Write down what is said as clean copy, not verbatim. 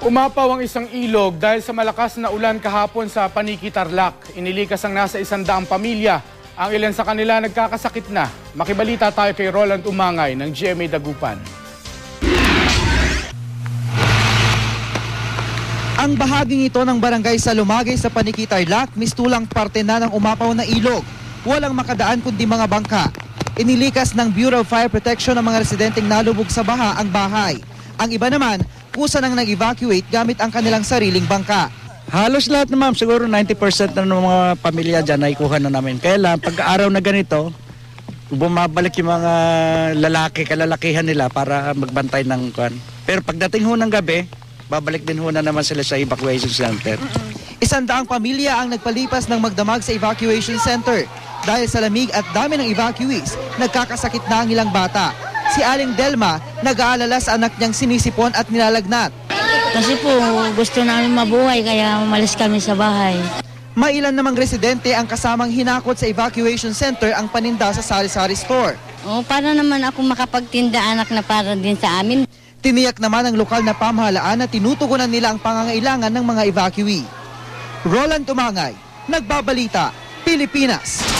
Umapaw ang isang ilog dahil sa malakas na ulan kahapon sa Paniki, Tarlac. Inilikas ang nasa 100 pamilya. Ang ilan sa kanila nagkakasakit na. Makibalita tayo kay Roland Umangay ng GMA Dagupan. Ang bahaging ito ng barangay Salumagay sa Paniki, Tarlac, mistulang parte na ng umapaw na ilog. Walang makadaan kundi mga bangka. Inilikas ng Bureau of Fire Protection ng mga residenteng nalubog sa baha ang bahay. Ang iba naman, kusa nang nag-evacuate gamit ang kanilang sariling bangka. Halos lahat na ma'am, siguro 90% na ng mga pamilya dyan ay kuha na namin. Kaya lang, pag-araw na ganito, bumabalik yung mga kalalakihan nila para magbantay ng kwan. Pero pagdating ho ng gabi, babalik din ho na naman sila sa evacuation center. 100 pamilya ang nagpalipas ng magdamag sa evacuation center. Dahil sa lamig at dami ng evacuees, nagkakasakit na ang ilang bata. Si Aling Delma, nag-aalala sa anak niyang sinisipon at nilalagnat. Kasi po gusto namin mabuhay kaya umalis kami sa bahay. Mailan namang residente ang kasamang hinakot sa evacuation center ang paninda sa sari-sari store. Para naman ako makapagtinda anak na para din sa amin. Tiniyak naman ng lokal na pamahalaan na tinutugunan nila ang pangangailangan ng mga evacuee. Roland Umangay, Nagbabalita, Pilipinas.